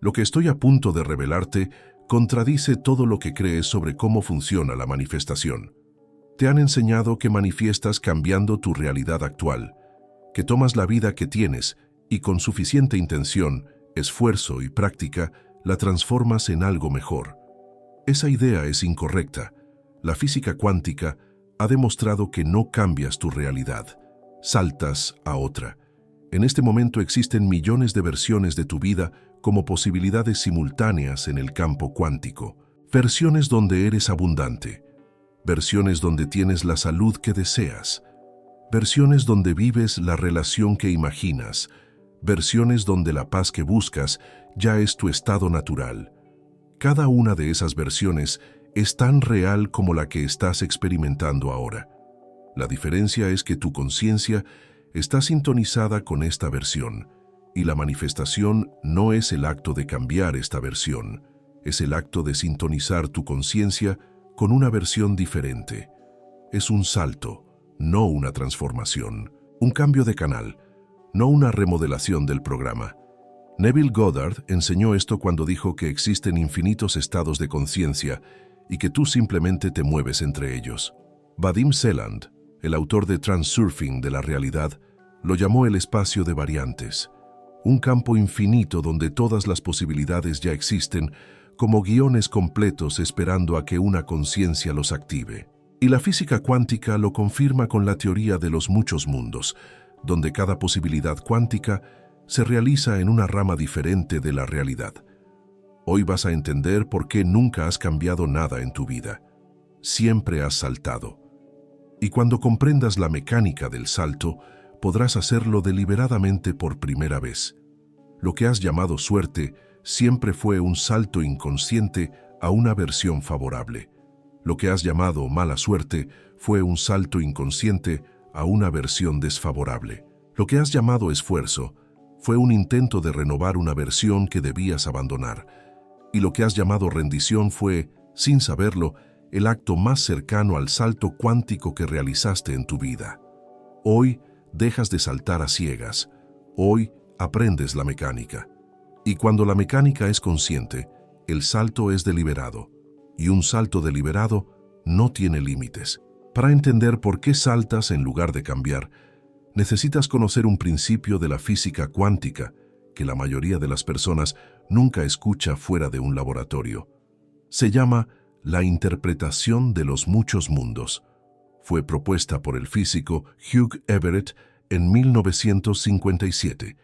Lo que estoy a punto de revelarte contradice todo lo que crees sobre cómo funciona la manifestación. Te han enseñado que manifiestas cambiando tu realidad actual, que tomas la vida que tienes y con suficiente intención, esfuerzo y práctica, la transformas en algo mejor. Esa idea es incorrecta. La física cuántica ha demostrado que no cambias tu realidad, saltas a otra. En este momento existen millones de versiones de tu vida como posibilidades simultáneas en el campo cuántico. Versiones donde eres abundante, versiones donde tienes la salud que deseas, versiones donde vives la relación que imaginas, versiones donde la paz que buscas ya es tu estado natural. Cada una de esas versiones es tan real como la que estás experimentando ahora. La diferencia es que tu conciencia está sintonizada con esta versión, y la manifestación no es el acto de cambiar esta versión, es el acto de sintonizar tu conciencia con una versión diferente. Es un salto, no una transformación, un cambio de canal, no una remodelación del programa. Neville Goddard enseñó esto cuando dijo que existen infinitos estados de conciencia y que tú simplemente te mueves entre ellos. Vadim Zeland, el autor de Transurfing de la realidad, lo llamó el espacio de variantes, un campo infinito donde todas las posibilidades ya existen como guiones completos esperando a que una conciencia los active. Y la física cuántica lo confirma con la teoría de los muchos mundos, donde cada posibilidad cuántica se realiza en una rama diferente de la realidad. Hoy vas a entender por qué nunca has cambiado nada en tu vida. Siempre has saltado. Y cuando comprendas la mecánica del salto, podrás hacerlo deliberadamente por primera vez. Lo que has llamado suerte siempre fue un salto inconsciente a una versión favorable. Lo que has llamado mala suerte fue un salto inconsciente a una versión desfavorable. Lo que has llamado esfuerzo fue un intento de renovar una versión que debías abandonar. Y lo que has llamado rendición fue, sin saberlo, el acto más cercano al salto cuántico que realizaste en tu vida. Hoy dejas de saltar a ciegas. Hoy aprendes la mecánica. Y cuando la mecánica es consciente, el salto es deliberado. Y un salto deliberado no tiene límites. Para entender por qué saltas en lugar de cambiar, necesitas conocer un principio de la física cuántica que la mayoría de las personas nunca escucha fuera de un laboratorio. Se llama la interpretación de los muchos mundos. Fue propuesta por el físico Hugh Everett en 1957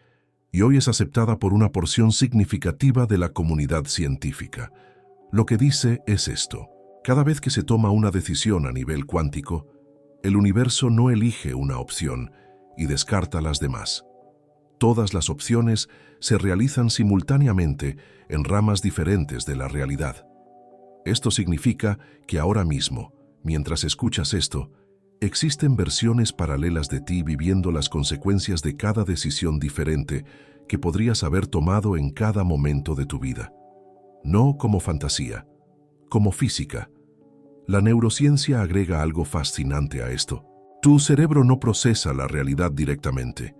y hoy es aceptada por una porción significativa de la comunidad científica. Lo que dice es esto: cada vez que se toma una decisión a nivel cuántico, el universo no elige una opción y descarta las demás. Todas las opciones se realizan simultáneamente en ramas diferentes de la realidad. Esto significa que ahora mismo, mientras escuchas esto, existen versiones paralelas de ti viviendo las consecuencias de cada decisión diferente que podrías haber tomado en cada momento de tu vida. No como fantasía, como física. La neurociencia agrega algo fascinante a esto. Tu cerebro no procesa la realidad directamente.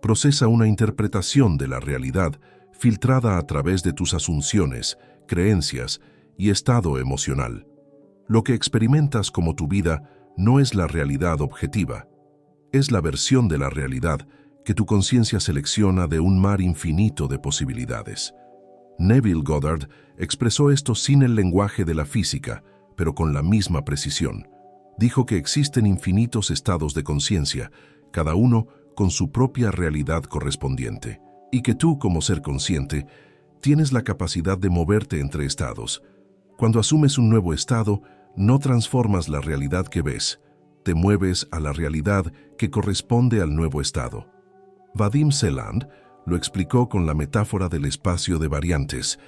Procesa una interpretación de la realidad filtrada a través de tus asunciones, creencias y estado emocional. Lo que experimentas como tu vida no es la realidad objetiva. Es la versión de la realidad que tu conciencia selecciona de un mar infinito de posibilidades. Neville Goddard expresó esto sin el lenguaje de la física, pero con la misma precisión. Dijo que existen infinitos estados de conciencia, cada uno con su propia realidad correspondiente, y que tú, como ser consciente, tienes la capacidad de moverte entre estados. Cuando asumes un nuevo estado, no transformas la realidad que ves, te mueves a la realidad que corresponde al nuevo estado. Vadim Zeland lo explicó con la metáfora del espacio de variantes.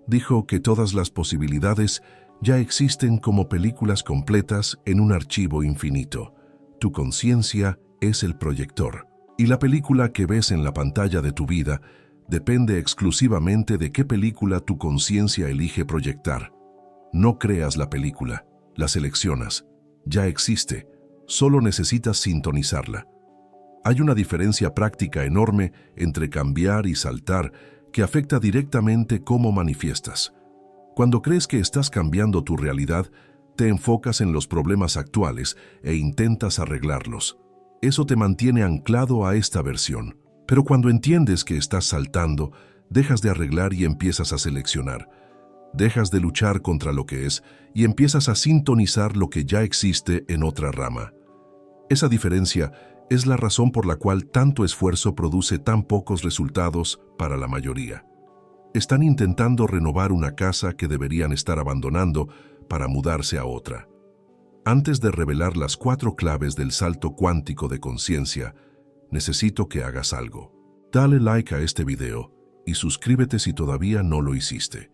Dijo que todas las posibilidades ya existen como películas completas en un archivo infinito. Tu conciencia es el proyector, y la película que ves en la pantalla de tu vida depende exclusivamente de qué película tu conciencia elige proyectar. No creas la película, la seleccionas. Ya existe, solo necesitas sintonizarla. Hay una diferencia práctica enorme entre cambiar y saltar que afecta directamente cómo manifiestas. Cuando crees que estás cambiando tu realidad, te enfocas en los problemas actuales e intentas arreglarlos. Eso te mantiene anclado a esta versión. Pero cuando entiendes que estás saltando, dejas de arreglar y empiezas a seleccionar. Dejas de luchar contra lo que es y empiezas a sintonizar lo que ya existe en otra rama. Esa diferencia es la razón por la cual tanto esfuerzo produce tan pocos resultados para la mayoría. Están intentando renovar una casa que deberían estar abandonando para mudarse a otra. Antes de revelar las 4 claves del salto cuántico de conciencia, necesito que hagas algo. Dale like a este video y suscríbete si todavía no lo hiciste.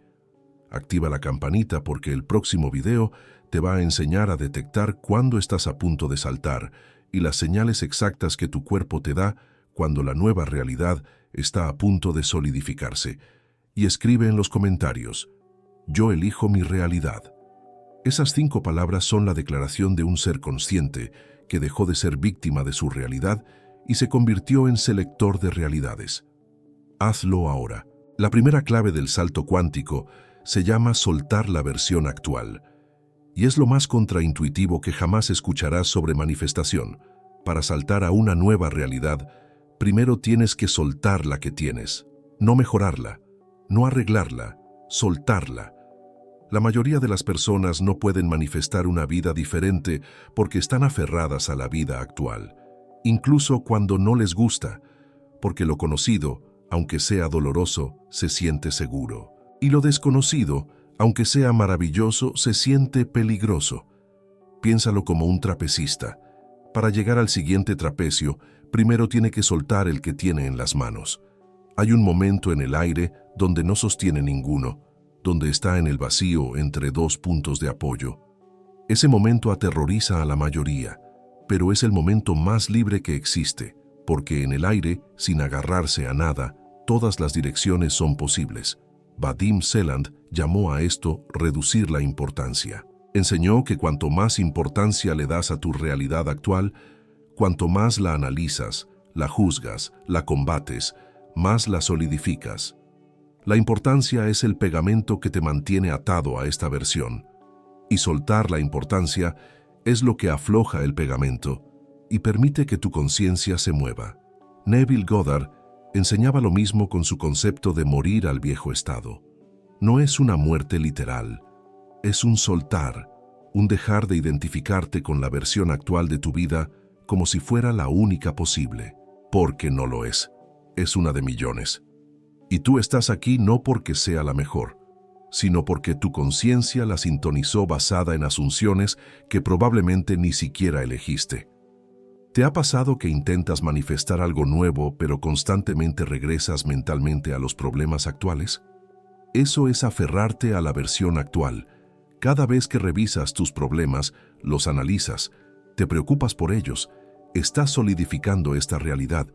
Activa la campanita porque el próximo video te va a enseñar a detectar cuándo estás a punto de saltar y las señales exactas que tu cuerpo te da cuando la nueva realidad está a punto de solidificarse. Y escribe en los comentarios: yo elijo mi realidad. Esas 5 palabras son la declaración de un ser consciente que dejó de ser víctima de su realidad y se convirtió en selector de realidades. Hazlo ahora. La primera clave del salto cuántico se llama soltar la versión actual. Y es lo más contraintuitivo que jamás escucharás sobre manifestación. Para saltar a una nueva realidad, primero tienes que soltar la que tienes. No mejorarla, no arreglarla, soltarla. La mayoría de las personas no pueden manifestar una vida diferente porque están aferradas a la vida actual, incluso cuando no les gusta, porque lo conocido, aunque sea doloroso, se siente seguro. Y lo desconocido, aunque sea maravilloso, se siente peligroso. Piénsalo como un trapecista. Para llegar al siguiente trapecio, primero tiene que soltar el que tiene en las manos. Hay un momento en el aire donde no sostiene ninguno, donde está en el vacío entre 2 puntos de apoyo. Ese momento aterroriza a la mayoría, pero es el momento más libre que existe, porque en el aire, sin agarrarse a nada, todas las direcciones son posibles. Vadim Seland llamó a esto reducir la importancia. Enseñó que cuanto más importancia le das a tu realidad actual, cuanto más la analizas, la juzgas, la combates, más la solidificas. La importancia es el pegamento que te mantiene atado a esta versión, y soltar la importancia es lo que afloja el pegamento y permite que tu conciencia se mueva. Neville Goddard enseñaba lo mismo con su concepto de morir al viejo estado. No es una muerte literal, es un soltar, un dejar de identificarte con la versión actual de tu vida como si fuera la única posible, porque no lo es una de millones. Y tú estás aquí no porque sea la mejor, sino porque tu conciencia la sintonizó basada en asunciones que probablemente ni siquiera elegiste. ¿Te ha pasado que intentas manifestar algo nuevo, pero constantemente regresas mentalmente a los problemas actuales? Eso es aferrarte a la versión actual. Cada vez que revisas tus problemas, los analizas, te preocupas por ellos, estás solidificando esta realidad,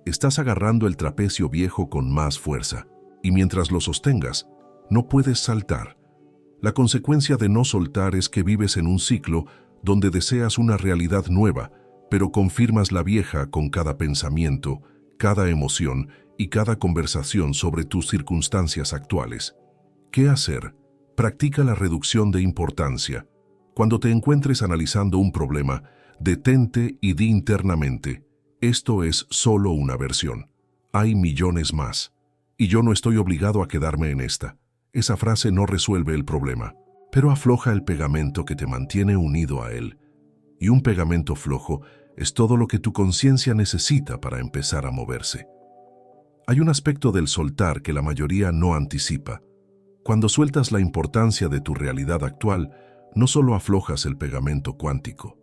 estás agarrando el trapecio viejo con más fuerza, y mientras lo sostengas, no puedes saltar. La consecuencia de no soltar es que vives en un ciclo donde deseas una realidad nueva, pero confirmas la vieja con cada pensamiento, cada emoción y cada conversación sobre tus circunstancias actuales. ¿Qué hacer? Practica la reducción de importancia. Cuando te encuentres analizando un problema, detente y di internamente: esto es solo una versión. Hay millones más. Y yo no estoy obligado a quedarme en esta. Esa frase no resuelve el problema, pero afloja el pegamento que te mantiene unido a él. Y un pegamento flojo es todo lo que tu conciencia necesita para empezar a moverse. Hay un aspecto del soltar que la mayoría no anticipa. Cuando sueltas la importancia de tu realidad actual, no solo aflojas el pegamento cuántico,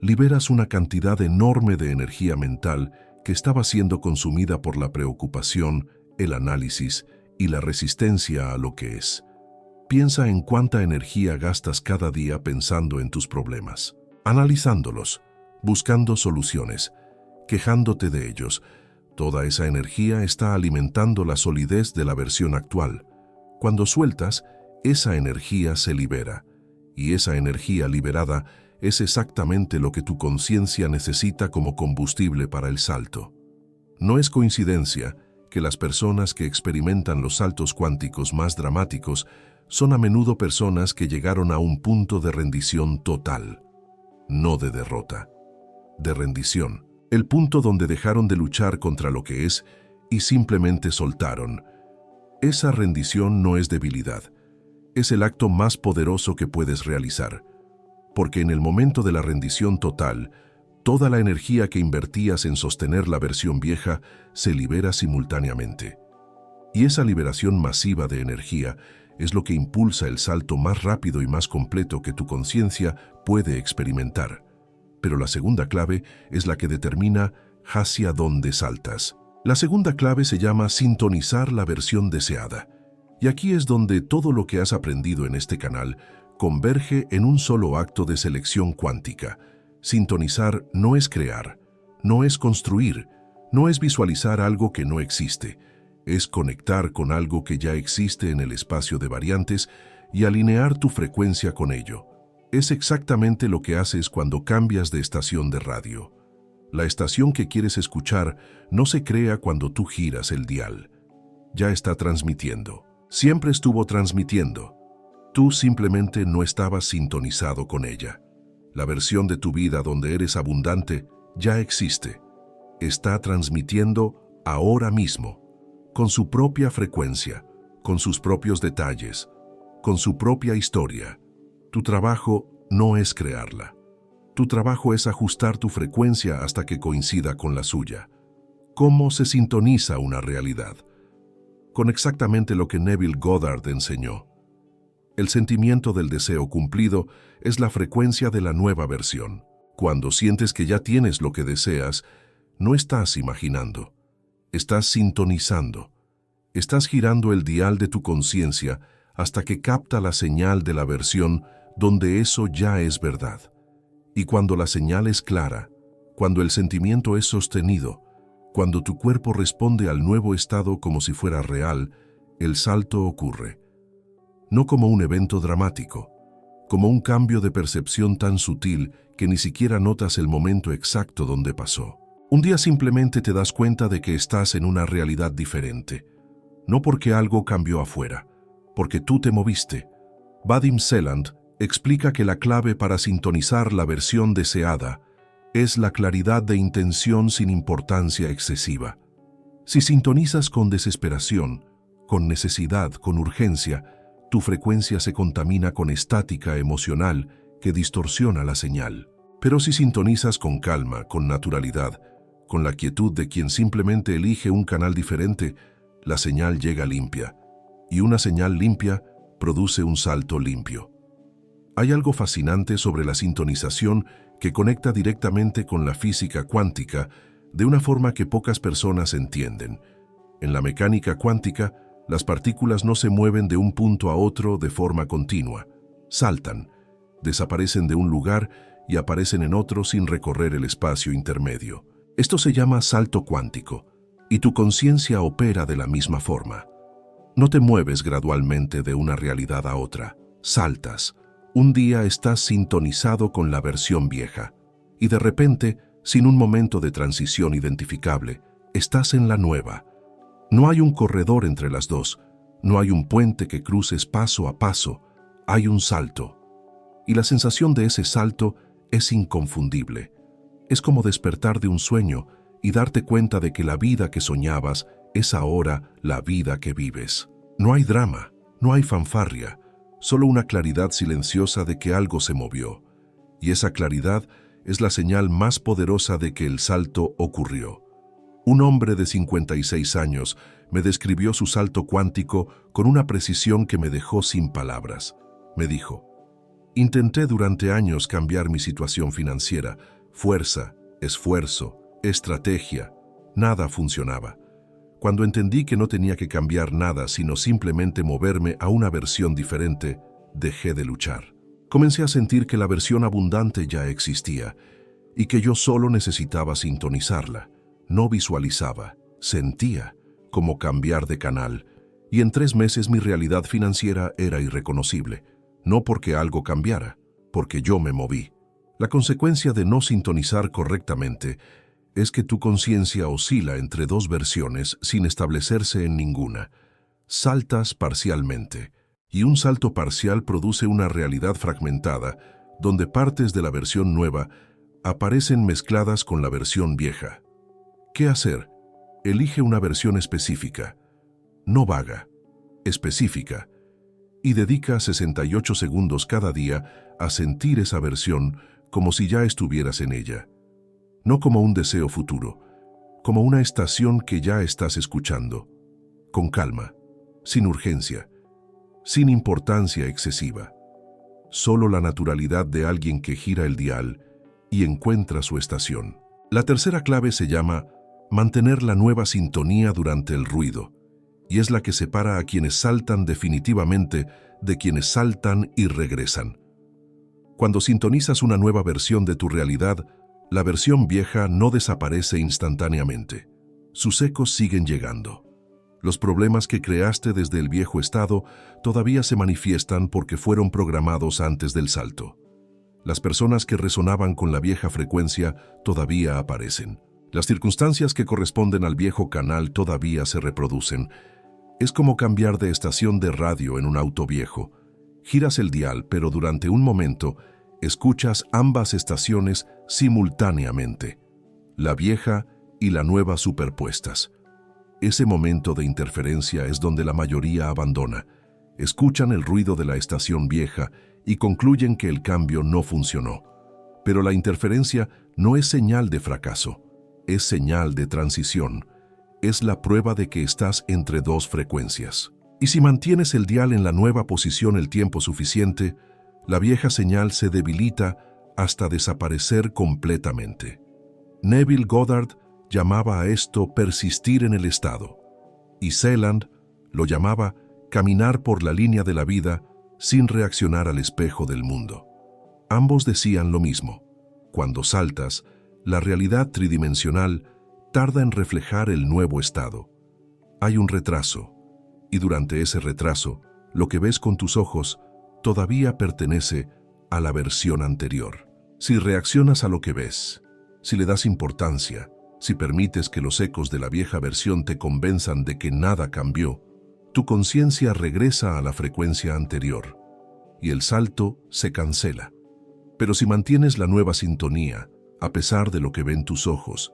liberas una cantidad enorme de energía mental que estaba siendo consumida por la preocupación, el análisis y la resistencia a lo que es. Piensa en cuánta energía gastas cada día pensando en tus problemas, analizándolos, buscando soluciones, quejándote de ellos. Toda esa energía está alimentando la solidez de la versión actual. Cuando sueltas, esa energía se libera, y esa energía liberada es exactamente lo que tu conciencia necesita como combustible para el salto. No es coincidencia que las personas que experimentan los saltos cuánticos más dramáticos son a menudo personas que llegaron a un punto de rendición total, no de derrota, de rendición. El punto donde dejaron de luchar contra lo que es y simplemente soltaron. Esa rendición no es debilidad, es el acto más poderoso que puedes realizar, porque en el momento de la rendición total, toda la energía que invertías en sostener la versión vieja se libera simultáneamente. Y esa liberación masiva de energía es lo que impulsa el salto más rápido y más completo que tu conciencia puede experimentar. Pero la segunda clave es la que determina hacia dónde saltas. La segunda clave se llama sintonizar la versión deseada. Y aquí es donde todo lo que has aprendido en este canal converge en un solo acto de selección cuántica. Sintonizar no es crear, no es construir, no es visualizar algo que no existe. Es conectar con algo que ya existe en el espacio de variantes y alinear tu frecuencia con ello. Es exactamente lo que haces cuando cambias de estación de radio. La estación que quieres escuchar no se crea cuando tú giras el dial. Ya está transmitiendo. Siempre estuvo transmitiendo. Tú simplemente no estabas sintonizado con ella. La versión de tu vida donde eres abundante ya existe. Está transmitiendo ahora mismo, con su propia frecuencia, con sus propios detalles, con su propia historia. Tu trabajo no es crearla. Tu trabajo es ajustar tu frecuencia hasta que coincida con la suya. ¿Cómo se sintoniza una realidad? Con exactamente lo que Neville Goddard enseñó. El sentimiento del deseo cumplido es la frecuencia de la nueva versión. Cuando sientes que ya tienes lo que deseas, no estás imaginando, estás sintonizando. Estás girando el dial de tu conciencia hasta que capta la señal de la versión donde eso ya es verdad. Y cuando la señal es clara, cuando el sentimiento es sostenido, cuando tu cuerpo responde al nuevo estado como si fuera real, el salto ocurre. No como un evento dramático, como un cambio de percepción tan sutil que ni siquiera notas el momento exacto donde pasó. Un día simplemente te das cuenta de que estás en una realidad diferente. No porque algo cambió afuera, porque tú te moviste. Vadim Zeland explica que la clave para sintonizar la versión deseada es la claridad de intención sin importancia excesiva. Si sintonizas con desesperación, con necesidad, con urgencia, tu frecuencia se contamina con estática emocional que distorsiona la señal. Pero si sintonizas con calma, con naturalidad, con la quietud de quien simplemente elige un canal diferente, la señal llega limpia. Y una señal limpia produce un salto limpio. Hay algo fascinante sobre la sintonización que conecta directamente con la física cuántica de una forma que pocas personas entienden. En la mecánica cuántica, las partículas no se mueven de un punto a otro de forma continua. Saltan, desaparecen de un lugar y aparecen en otro sin recorrer el espacio intermedio. Esto se llama salto cuántico, y tu conciencia opera de la misma forma. No te mueves gradualmente de una realidad a otra, saltas. Un día estás sintonizado con la versión vieja, y de repente, sin un momento de transición identificable, estás en la nueva. No hay un corredor entre las dos, no hay un puente que cruces paso a paso, hay un salto. Y la sensación de ese salto es inconfundible. Es como despertar de un sueño y darte cuenta de que la vida que soñabas es ahora la vida que vives. No hay drama, no hay fanfarria, solo una claridad silenciosa de que algo se movió. Y esa claridad es la señal más poderosa de que el salto ocurrió. Un hombre de 56 años me describió su salto cuántico con una precisión que me dejó sin palabras. Me dijo: intenté durante años cambiar mi situación financiera, fuerza, esfuerzo, estrategia, nada funcionaba. Cuando entendí que no tenía que cambiar nada, sino simplemente moverme a una versión diferente, dejé de luchar. Comencé a sentir que la versión abundante ya existía y que yo solo necesitaba sintonizarla. No visualizaba, sentía, como cambiar de canal, y en 3 meses mi realidad financiera era irreconocible. No porque algo cambiara, porque yo me moví. La consecuencia de no sintonizar correctamente es que tu conciencia oscila entre dos versiones sin establecerse en ninguna. Saltas parcialmente, y un salto parcial produce una realidad fragmentada, donde partes de la versión nueva aparecen mezcladas con la versión vieja. ¿Qué hacer? Elige una versión específica, no vaga, específica, y dedica 68 segundos cada día a sentir esa versión como si ya estuvieras en ella. No como un deseo futuro, como una estación que ya estás escuchando, con calma, sin urgencia, sin importancia excesiva. Solo la naturalidad de alguien que gira el dial y encuentra su estación. La tercera clave se llama mantener la nueva sintonía durante el ruido, y es la que separa a quienes saltan definitivamente de quienes saltan y regresan. Cuando sintonizas una nueva versión de tu realidad, la versión vieja no desaparece instantáneamente. Sus ecos siguen llegando. Los problemas que creaste desde el viejo estado todavía se manifiestan porque fueron programados antes del salto. Las personas que resonaban con la vieja frecuencia todavía aparecen. Las circunstancias que corresponden al viejo canal todavía se reproducen. Es como cambiar de estación de radio en un auto viejo. Giras el dial, pero durante un momento escuchas ambas estaciones simultáneamente, la vieja y la nueva superpuestas. Ese momento de interferencia es donde la mayoría abandona. Escuchan el ruido de la estación vieja y concluyen que el cambio no funcionó. Pero la interferencia no es señal de fracaso, es señal de transición. Es la prueba de que estás entre dos frecuencias. Y si mantienes el dial en la nueva posición el tiempo suficiente, la vieja señal se debilita hasta desaparecer completamente. Neville Goddard llamaba a esto persistir en el estado, y Celand lo llamaba caminar por la línea de la vida sin reaccionar al espejo del mundo. Ambos decían lo mismo. Cuando saltas, la realidad tridimensional tarda en reflejar el nuevo estado. Hay un retraso, y durante ese retraso, lo que ves con tus ojos todavía pertenece a la versión anterior. Si reaccionas a lo que ves, si le das importancia, si permites que los ecos de la vieja versión te convenzan de que nada cambió, tu conciencia regresa a la frecuencia anterior y el salto se cancela. Pero si mantienes la nueva sintonía, a pesar de lo que ven tus ojos,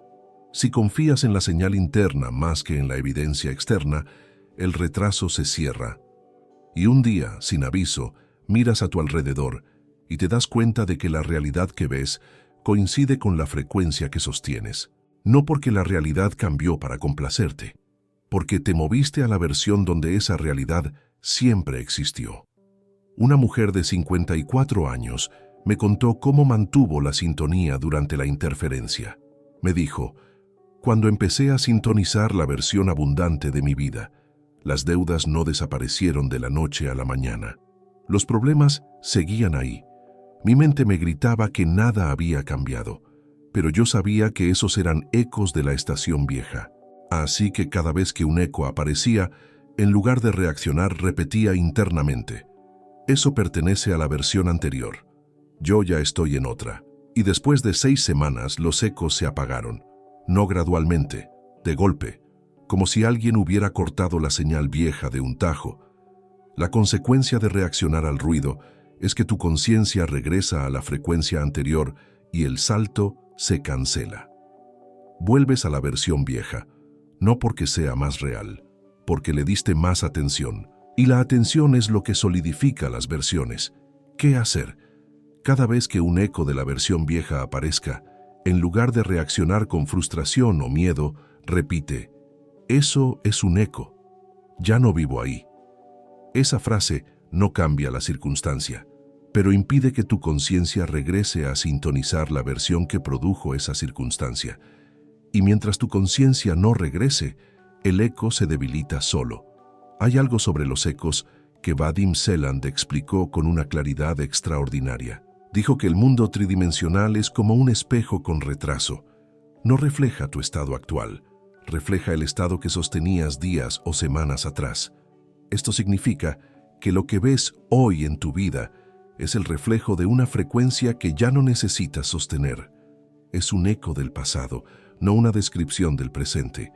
si confías en la señal interna más que en la evidencia externa, el retraso se cierra. Y un día, sin aviso, miras a tu alrededor y te das cuenta de que la realidad que ves coincide con la frecuencia que sostienes. No porque la realidad cambió para complacerte, porque te moviste a la versión donde esa realidad siempre existió. Una mujer de 54 años me contó cómo mantuvo la sintonía durante la interferencia. Me dijo, cuando empecé a sintonizar la versión abundante de mi vida, las deudas no desaparecieron de la noche a la mañana. Los problemas seguían ahí. Mi mente me gritaba que nada había cambiado, pero yo sabía que esos eran ecos de la estación vieja. Así que cada vez que un eco aparecía, en lugar de reaccionar, repetía internamente, eso pertenece a la versión anterior. Yo ya estoy en otra. Y después de 6 semanas los ecos se apagaron. No gradualmente, de golpe, como si alguien hubiera cortado la señal vieja de un tajo. La consecuencia de reaccionar al ruido es que tu conciencia regresa a la frecuencia anterior y el salto se cancela. Vuelves a la versión vieja, no porque sea más real, porque le diste más atención. Y la atención es lo que solidifica las versiones. ¿Qué hacer? Cada vez que un eco de la versión vieja aparezca, en lugar de reaccionar con frustración o miedo, repite, eso es un eco. Ya no vivo ahí. Esa frase no cambia la circunstancia, pero impide que tu conciencia regrese a sintonizar la versión que produjo esa circunstancia. Y mientras tu conciencia no regrese, el eco se debilita solo. Hay algo sobre los ecos que Vadim Zeland explicó con una claridad extraordinaria. Dijo que el mundo tridimensional es como un espejo con retraso. No refleja tu estado actual, refleja el estado que sostenías días o semanas atrás. Esto significa que lo que ves hoy en tu vida es el reflejo de una frecuencia que ya no necesitas sostener. Es un eco del pasado, no una descripción del presente.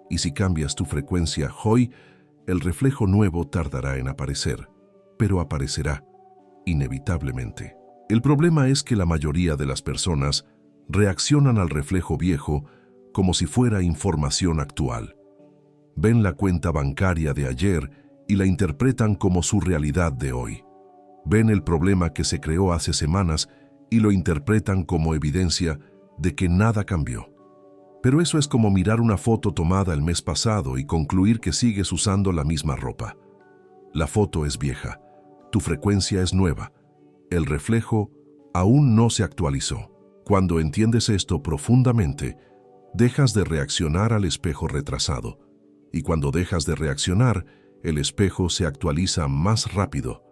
Y si cambias tu frecuencia hoy, el reflejo nuevo tardará en aparecer, pero aparecerá, inevitablemente. El problema es que la mayoría de las personas reaccionan al reflejo viejo como si fuera información actual. Ven la cuenta bancaria de ayer y la interpretan como su realidad de hoy. Ven el problema que se creó hace semanas y lo interpretan como evidencia de que nada cambió. Pero eso es como mirar una foto tomada el mes pasado y concluir que sigues usando la misma ropa. La foto es vieja, tu frecuencia es nueva, el reflejo aún no se actualizó. Cuando entiendes esto profundamente, dejas de reaccionar al espejo retrasado. Y cuando dejas de reaccionar, el espejo se actualiza más rápido,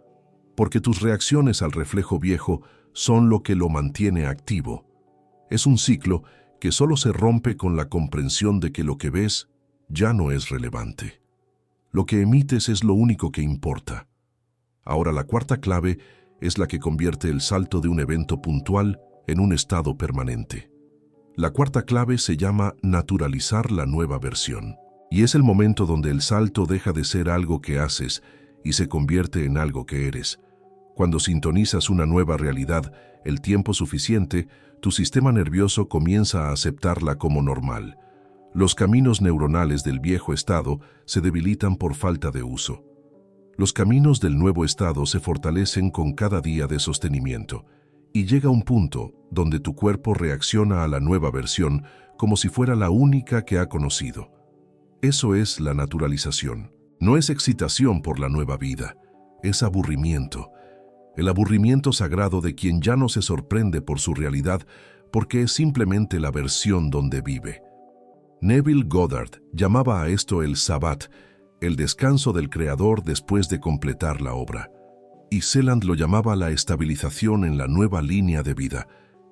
porque tus reacciones al reflejo viejo son lo que lo mantiene activo. Es un ciclo que solo se rompe con la comprensión de que lo que ves ya no es relevante. Lo que emites es lo único que importa. Ahora la cuarta clave es la que convierte el salto de un evento puntual en un estado permanente. La cuarta clave se llama naturalizar la nueva versión. Y es el momento donde el salto deja de ser algo que haces y se convierte en algo que eres. Cuando sintonizas una nueva realidad el tiempo suficiente, tu sistema nervioso comienza a aceptarla como normal. Los caminos neuronales del viejo estado se debilitan por falta de uso. Los caminos del nuevo estado se fortalecen con cada día de sostenimiento, y llega un punto donde tu cuerpo reacciona a la nueva versión como si fuera la única que ha conocido. Eso es la naturalización. No es excitación por la nueva vida, es aburrimiento. El aburrimiento sagrado de quien ya no se sorprende por su realidad porque es simplemente la versión donde vive. Neville Goddard llamaba a esto el Sabbat, el descanso del creador después de completar la obra. Y Celand lo llamaba la estabilización en la nueva línea de vida,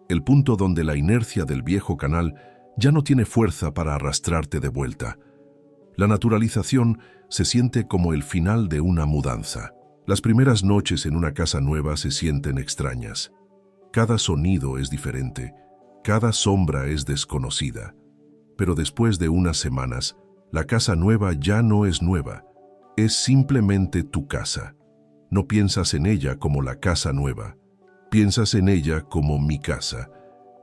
el punto donde la inercia del viejo canal ya no tiene fuerza para arrastrarte de vuelta. La naturalización se siente como el final de una mudanza. Las primeras noches en una casa nueva se sienten extrañas. Cada sonido es diferente, cada sombra es desconocida. Pero después de unas semanas, la casa nueva ya no es nueva, es simplemente tu casa. No piensas en ella como la casa nueva, piensas en ella como mi casa.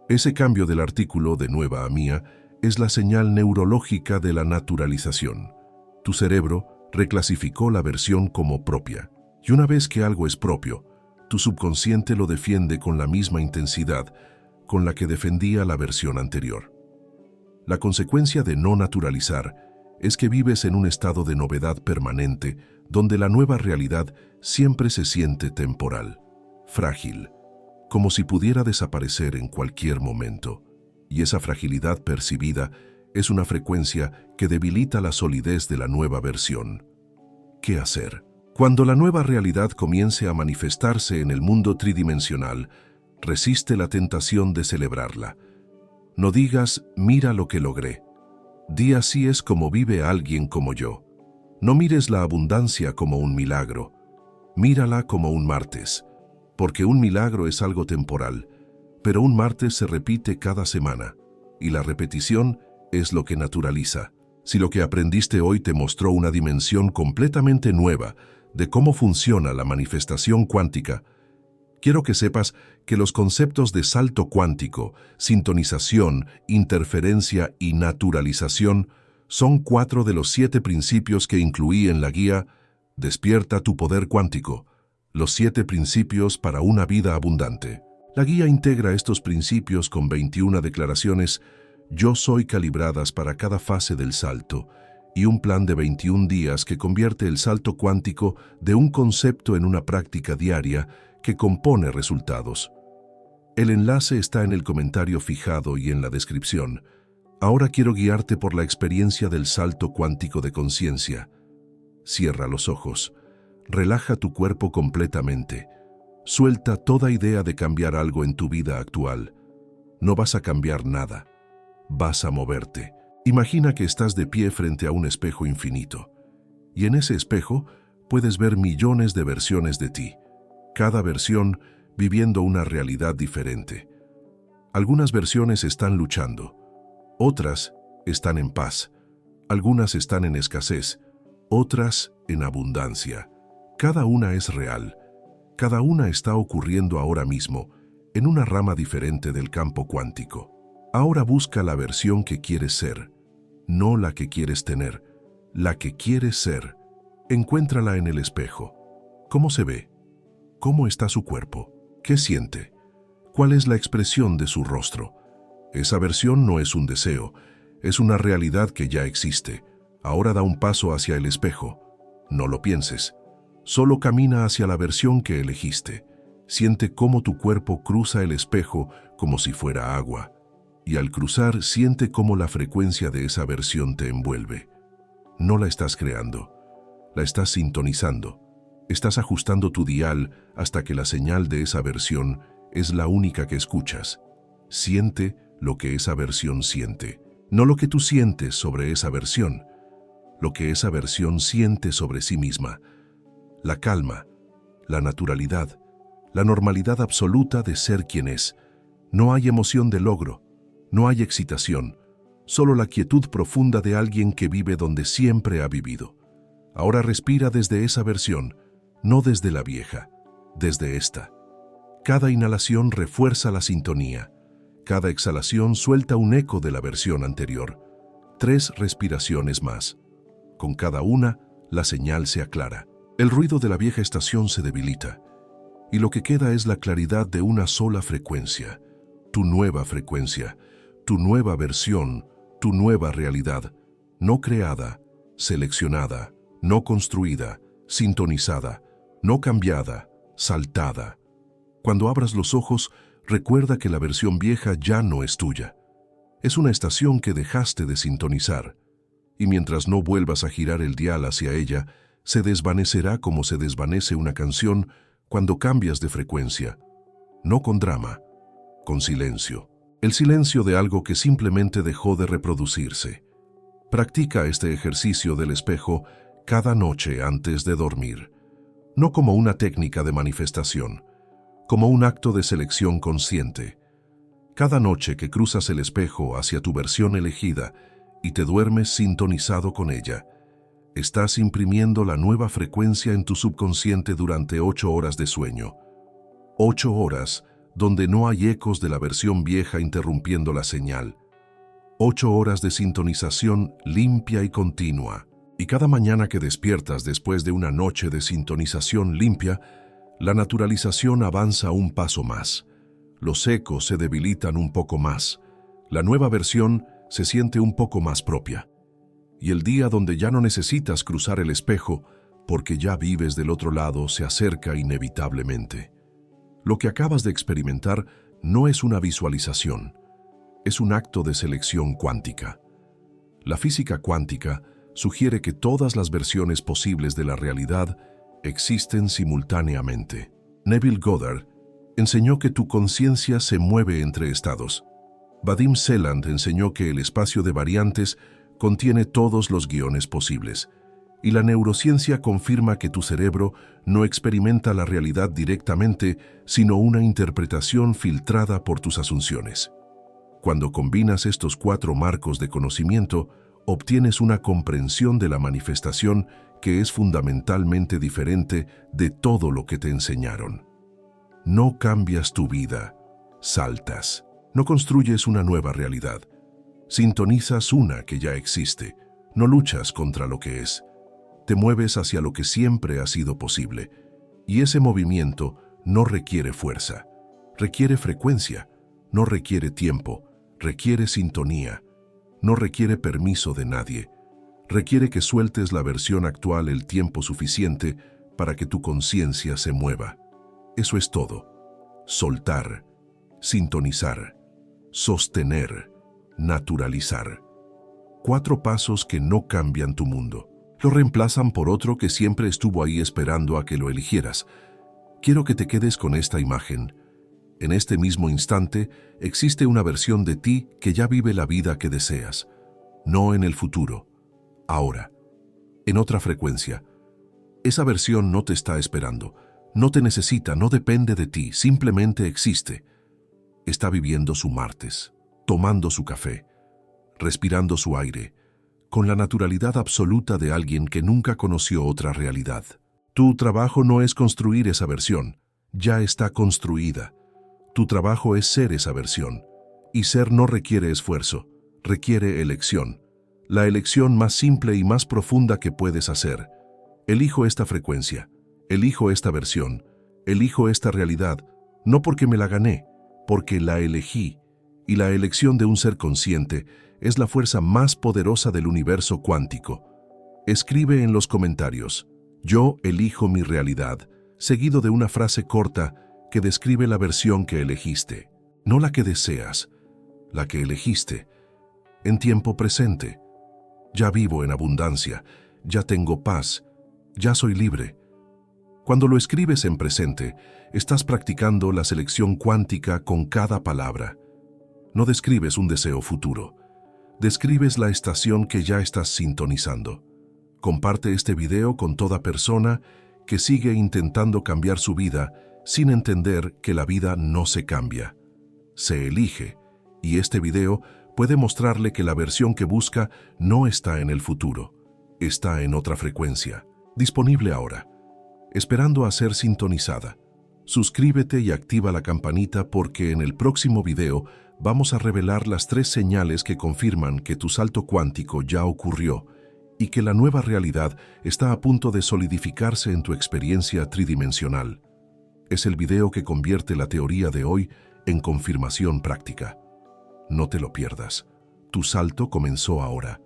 Ese cambio del artículo de nueva a mía es la señal neurológica de la naturalización. Tu cerebro reclasificó la versión como propia. Y una vez que algo es propio, tu subconsciente lo defiende con la misma intensidad con la que defendía la versión anterior. La consecuencia de no naturalizar es que vives en un estado de novedad permanente donde la nueva realidad siempre se siente temporal, frágil, como si pudiera desaparecer en cualquier momento. Y esa fragilidad percibida es una frecuencia que debilita la solidez de la nueva versión. ¿Qué hacer? Cuando la nueva realidad comience a manifestarse en el mundo tridimensional, resiste la tentación de celebrarla. No digas, mira lo que logré. Di así es como vive alguien como yo. No mires la abundancia como un milagro. Mírala como un martes, porque un milagro es algo temporal, pero un martes se repite cada semana, y la repetición es lo que naturaliza. Si lo que aprendiste hoy te mostró una dimensión completamente nueva de cómo funciona la manifestación cuántica, quiero que sepas que los conceptos de salto cuántico, sintonización, interferencia y naturalización son 4 de los 7 principios que incluí en la guía Despierta tu poder cuántico, los 7 principios para una vida abundante. La guía integra estos principios con 21 declaraciones yo soy calibradas para cada fase del salto y un plan de 21 días que convierte el salto cuántico de un concepto en una práctica diaria que compone resultados. El enlace está en el comentario fijado y en la descripción. Ahora quiero guiarte por la experiencia del salto cuántico de conciencia. Cierra los ojos. Relaja tu cuerpo completamente. Suelta toda idea de cambiar algo en tu vida actual. No vas a cambiar nada. Vas a moverte. Imagina que estás de pie frente a un espejo infinito. Y en ese espejo puedes ver millones de versiones de ti. Cada versión viviendo una realidad diferente. Algunas versiones están luchando. Otras están en paz, algunas están en escasez, otras en abundancia. Cada una es real, cada una está ocurriendo ahora mismo, en una rama diferente del campo cuántico. Ahora busca la versión que quieres ser, no la que quieres tener, la que quieres ser. Encuéntrala en el espejo. ¿Cómo se ve? ¿Cómo está su cuerpo? ¿Qué siente? ¿Cuál es la expresión de su rostro? Esa versión no es un deseo, es una realidad que ya existe. Ahora da un paso hacia el espejo. No lo pienses. Solo camina hacia la versión que elegiste. Siente cómo tu cuerpo cruza el espejo como si fuera agua. Y al cruzar, siente cómo la frecuencia de esa versión te envuelve. No la estás creando, la estás sintonizando. Estás ajustando tu dial hasta que la señal de esa versión es la única que escuchas. Siente lo que esa versión siente, no lo que tú sientes sobre esa versión, lo que esa versión siente sobre sí misma. La calma, la naturalidad, la normalidad absoluta de ser quien es. No hay emoción de logro, no hay excitación, solo la quietud profunda de alguien que vive donde siempre ha vivido. Ahora respira desde esa versión, no desde la vieja, desde esta. Cada inhalación refuerza la sintonía. Cada exhalación suelta un eco de la versión anterior. 3 respiraciones más. Con cada una, la señal se aclara. El ruido de la vieja estación se debilita. Y lo que queda es la claridad de una sola frecuencia. Tu nueva frecuencia, tu nueva versión, tu nueva realidad. No creada, seleccionada, no construida, sintonizada, no cambiada, saltada. Cuando abras los ojos, recuerda que la versión vieja ya no es tuya. Es una estación que dejaste de sintonizar. Y mientras no vuelvas a girar el dial hacia ella, se desvanecerá como se desvanece una canción cuando cambias de frecuencia. No con drama, con silencio. El silencio de algo que simplemente dejó de reproducirse. Practica este ejercicio del espejo cada noche antes de dormir. No como una técnica de manifestación, como un acto de selección consciente. Cada noche que cruzas el espejo hacia tu versión elegida y te duermes sintonizado con ella, estás imprimiendo la nueva frecuencia en tu subconsciente durante 8 horas de sueño. 8 horas donde no hay ecos de la versión vieja interrumpiendo la señal. 8 horas de sintonización limpia y continua. Y cada mañana que despiertas después de una noche de sintonización limpia, la naturalización avanza un paso más. Los ecos se debilitan un poco más. La nueva versión se siente un poco más propia. Y el día donde ya no necesitas cruzar el espejo, porque ya vives del otro lado, se acerca inevitablemente. Lo que acabas de experimentar no es una visualización, es un acto de selección cuántica. La física cuántica sugiere que todas las versiones posibles de la realidad existen simultáneamente. Neville Goddard enseñó que tu conciencia se mueve entre estados. Vadim Seland enseñó que el espacio de variantes contiene todos los guiones posibles. Y la neurociencia confirma que tu cerebro no experimenta la realidad directamente, sino una interpretación filtrada por tus asunciones. Cuando combinas estos 4 marcos de conocimiento, obtienes una comprensión de la manifestación que es fundamentalmente diferente de todo lo que te enseñaron. No cambias tu vida, saltas. No construyes una nueva realidad. Sintonizas una que ya existe. No luchas contra lo que es. Te mueves hacia lo que siempre ha sido posible. Y ese movimiento no requiere fuerza. Requiere frecuencia. No requiere tiempo. Requiere sintonía. No requiere permiso de nadie. Requiere que sueltes la versión actual el tiempo suficiente para que tu conciencia se mueva. Eso es todo. Soltar, sintonizar, sostener, naturalizar. 4 pasos que no cambian tu mundo. Lo reemplazan por otro que siempre estuvo ahí esperando a que lo eligieras. Quiero que te quedes con esta imagen. En este mismo instante existe una versión de ti que ya vive la vida que deseas. No en el futuro, ahora, en otra frecuencia. Esa versión no te está esperando, no te necesita, no depende de ti, simplemente existe. Está viviendo su martes, tomando su café, respirando su aire, con la naturalidad absoluta de alguien que nunca conoció otra realidad. Tu trabajo no es construir esa versión, ya está construida. Tu trabajo es ser esa versión, y ser no requiere esfuerzo, requiere elección. La elección más simple y más profunda que puedes hacer. Elijo esta frecuencia, elijo esta versión, elijo esta realidad, no porque me la gané, porque la elegí, y la elección de un ser consciente es la fuerza más poderosa del universo cuántico. Escribe en los comentarios, yo elijo mi realidad, seguido de una frase corta que describe la versión que elegiste, no la que deseas, la que elegiste, en tiempo presente. Ya vivo en abundancia, ya tengo paz, ya soy libre. Cuando lo escribes en presente, estás practicando la selección cuántica con cada palabra. No describes un deseo futuro, describes la estación que ya estás sintonizando. Comparte este video con toda persona que sigue intentando cambiar su vida sin entender que la vida no se cambia. Se elige, y este video puede mostrarle que la versión que busca no está en el futuro, está en otra frecuencia, disponible ahora, esperando a ser sintonizada. Suscríbete y activa la campanita porque en el próximo video vamos a revelar las 3 señales que confirman que tu salto cuántico ya ocurrió y que la nueva realidad está a punto de solidificarse en tu experiencia tridimensional. Es el video que convierte la teoría de hoy en confirmación práctica. No te lo pierdas. Tu salto comenzó ahora.